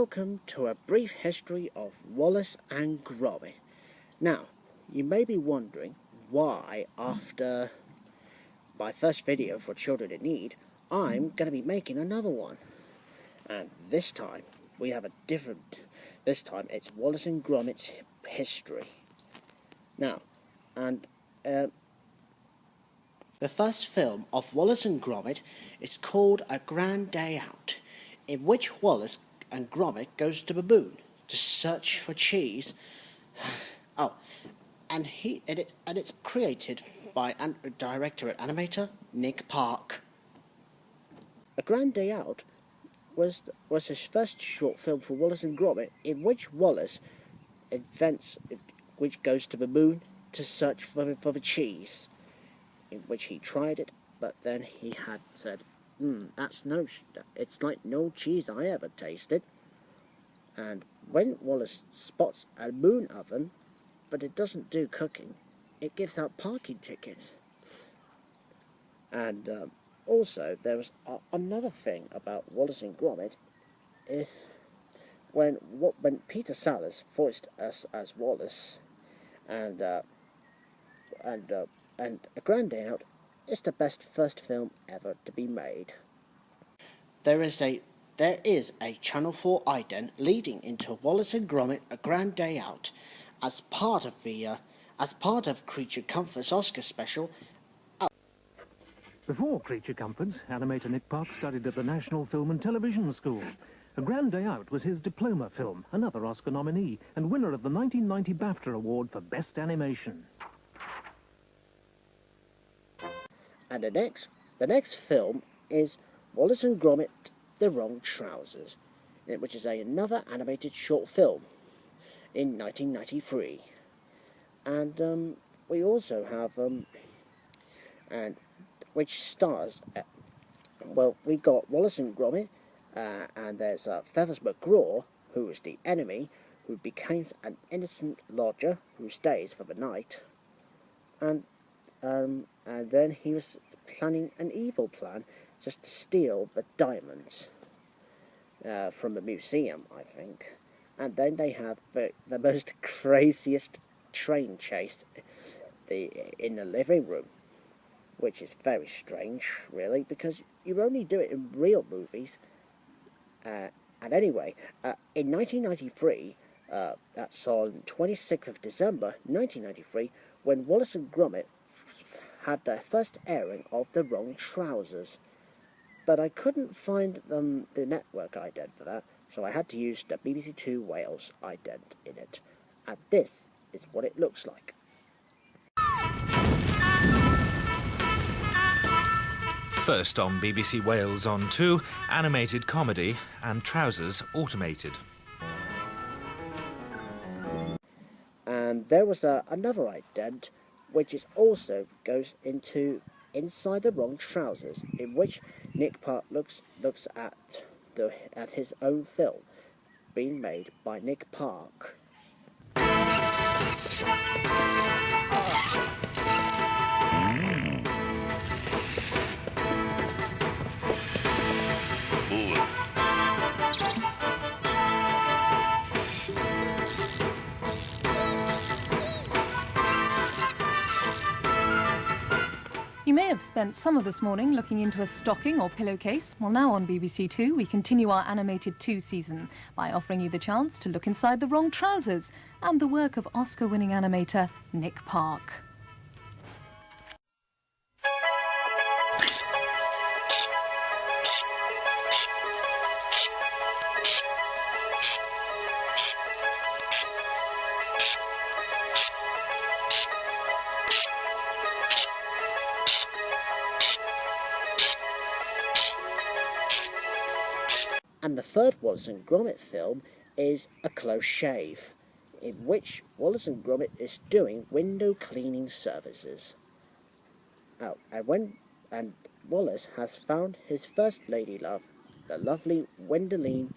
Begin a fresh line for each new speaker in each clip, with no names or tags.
welcome to a brief history of Wallace and Gromit. Now, you may be wondering why, after my first video for children in need, I'm going to be making another one. And this time, we have a different... This time, it's Wallace and Gromit's history. Now, and the first film of Wallace and Gromit is called A Grand Day Out, in which Wallace and Gromit goes to the moon to search for cheese. And it's created by director and animator Nick Park. A Grand Day Out was his first short film for Wallace and Gromit, in which Wallace which goes to the moon to search for the cheese, in which he tried it, but then he had said, it's like no cheese I ever tasted. And when Wallace spots a moon oven, but it doesn't do cooking, it gives out parking tickets. And also, there was another thing about Wallace and Gromit, is when Peter Sellers voiced us as Wallace, and A Grand Day Out is the best first film ever to be made. There is a Channel 4 ident leading into Wallace and Gromit: A Grand Day Out, as part of Creature Comforts Oscar special.
Before Creature Comforts, animator Nick Park studied at the National Film and Television School. A Grand Day Out was his diploma film, another Oscar nominee, and winner of the 1990 BAFTA Award for Best Animation.
And the next film is Wallace and Gromit: The Wrong Trousers, which is another animated short film in 1993. And we also have and which stars, we got Wallace and Gromit, and there's Feathers McGraw, who is the enemy, who becomes an innocent lodger who stays for the night, and then he was planning an evil plan just to steal the diamonds from the museum, I think. And then they have the most craziest train chase in the living room, which is very strange, really, because you only do it in real movies. And anyway, in 1993, that's on 26th of December 1993, when Wallace and Gromit had their first airing of The Wrong Trousers. But I couldn't find the network ident for that, so I had to use the BBC Two Wales ident in it. And this is what it looks like.
First on BBC Wales on 2, animated comedy and Trousers Automated.
And there was another ident, which also goes inside The Wrong Trousers, in which Nick Park looks at his own film, being made by Nick Park.
You may have spent some of this morning looking into a stocking or pillowcase. Well, now on BBC Two, we continue our animated 2 season by offering you the chance to look inside The Wrong Trousers and the work of Oscar-winning animator Nick Park.
And the third Wallace and Gromit film is A Close Shave, in which Wallace and Gromit is doing window cleaning services. And Wallace has found his first lady love, the lovely Wendeline.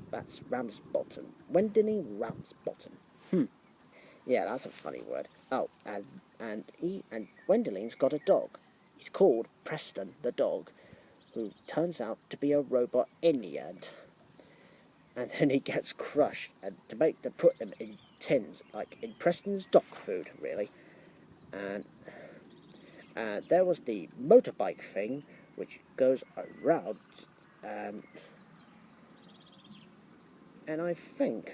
That's Ramsbottom. Wendeline Ramsbottom. Yeah, that's a funny word. And Wendeline's got a dog. He's called Preston the dog, who turns out to be a robot in the end. and then he gets crushed, and to put them in tins, like in Preston's dog food, really. And there was the motorbike thing, which goes around, and I think,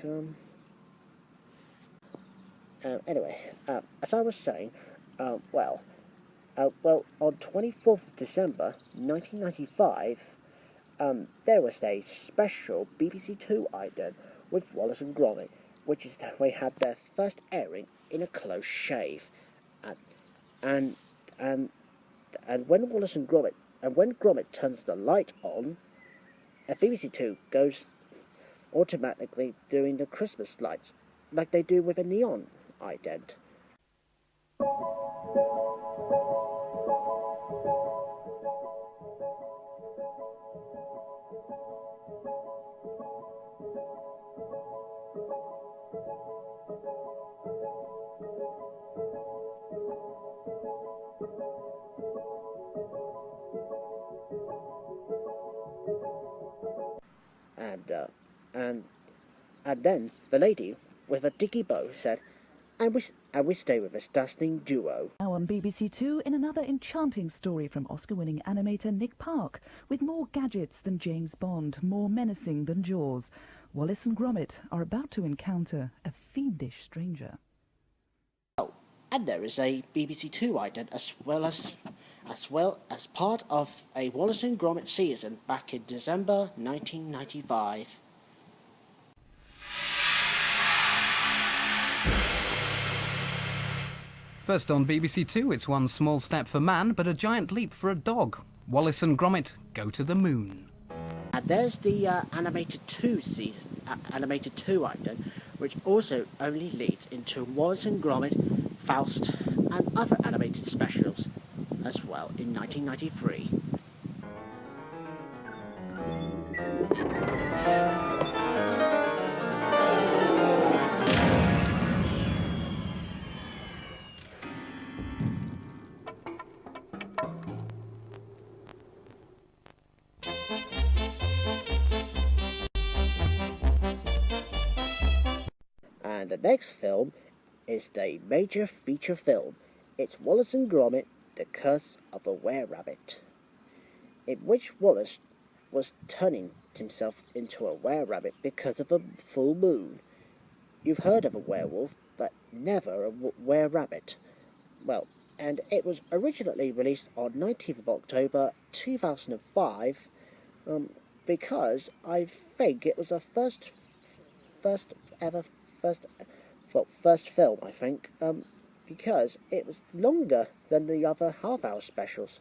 anyway, as I was saying, well, on 24th of December 1995, there was a special BBC Two ident with Wallace and Gromit, which is that they had their first airing in a close shave, and when Wallace and Gromit when Gromit turns the light on, a BBC Two goes automatically doing the Christmas lights, like they do with a neon ident. And then the lady with a dicky bow said, I wish they were this dazzling duo.
Now on BBC Two, in another enchanting story from Oscar-winning animator Nick Park, with more gadgets than James Bond, more menacing than Jaws, Wallace and Gromit are about to encounter a fiendish stranger.
Oh, and there is a BBC Two ident as well as part of a Wallace and Gromit season back in December 1995.
First on BBC Two, it's one small step for man, but a giant leap for a dog. Wallace and Gromit go to the moon.
And there's the animated 2 ident, which also only leads into Wallace and Gromit, Faust, and other animated specials as well in 1993. And the next film is the major feature film. It's Wallace and Gromit, The Curse of a Were-Rabbit, in which Wallace was turning himself into a were-rabbit because of a full moon. You've heard of a werewolf, but never a were-rabbit. Well, and it was originally released on 19th of October 2005, because I think it was the first film, I think, because it was longer than the other half-hour specials.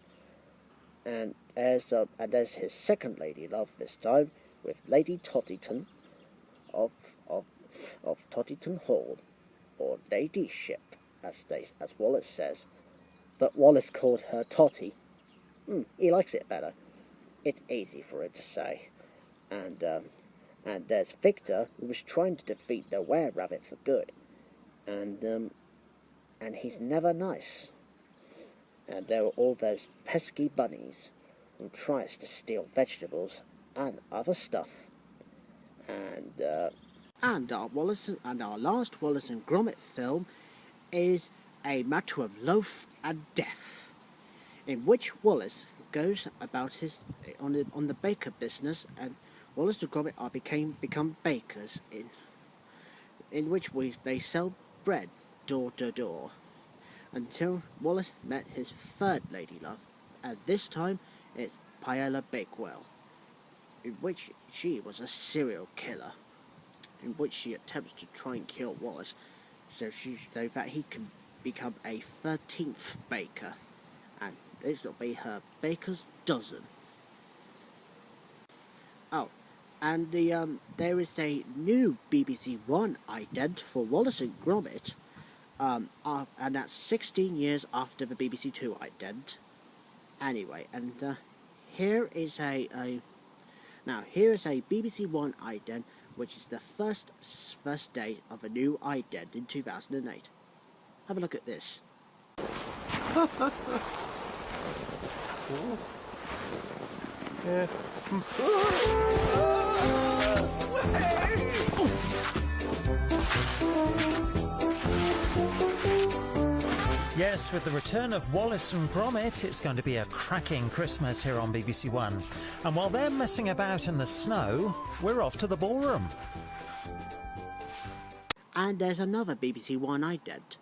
And there's his second lady love this time, with Lady Tottyton of Tottyton Hall, or Ladyship, as Wallace says. But Wallace called her Totty. He likes it better. It's easy for him to say. And there's Victor, who was trying to defeat the were-rabbit for good. And he's never nice. And there are all those pesky bunnies who tries to steal vegetables and other stuff. And our last Wallace and Gromit film is A Matter of Loaf and Death, in which Wallace goes about on the baker business, and Wallace and Gromit become bakers in which they sell bread door to door, until Wallace met his third lady love, and this time it's Paella Bakewell, in which she was a serial killer, in which she attempts to try and kill Wallace so that he can become a 13th baker, and this will be her baker's dozen. Oh, and there is a new BBC One ident for Wallace and Gromit, and that's 16 years after the BBC Two ident. Anyway, and here is a BBC One ident, which is the first day of a new ident in 2008. Have a look at this.
Yes, with the return of Wallace and Gromit, it's going to be a cracking Christmas here on BBC One. And while they're messing about in the snow, we're off to the ballroom.
And there's another BBC One ident.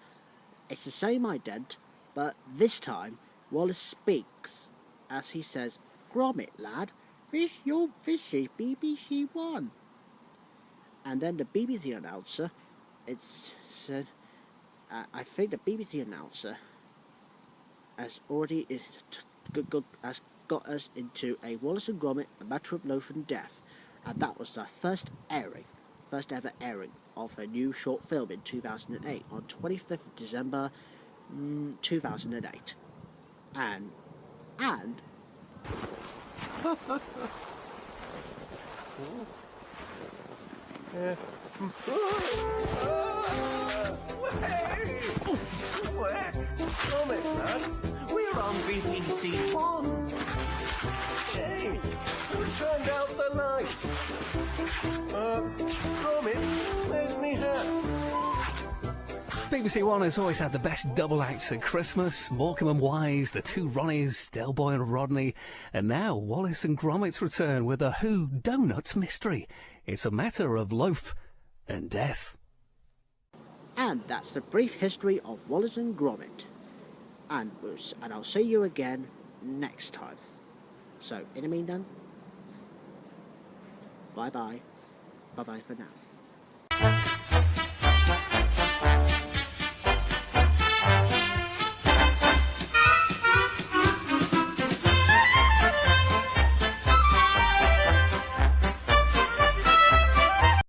It's the same ident, but this time Wallace speaks as he says, "Gromit, lad, this is BBC One." And then the BBC announcer, it's said, I think the BBC announcer has already has got us into a Wallace and Gromit, A Matter of Life and Death, and that was the first ever airing of a new short film in 2008 on 25th of December 2008, and
Gromit, lad. We're on BBC One. Hey, who turned out the lights? Gromit, where's me hat?
BBC One has always had the best double acts at Christmas. Morecambe and Wise, the two Ronnies, Del Boy and Rodney. And now Wallace and Gromit's return with a Who Donut mystery. It's a matter of loaf and death.
And that's the brief history of Wallace and Gromit. And I'll see you again next time. So, in the meantime, bye-bye. Bye-bye for now.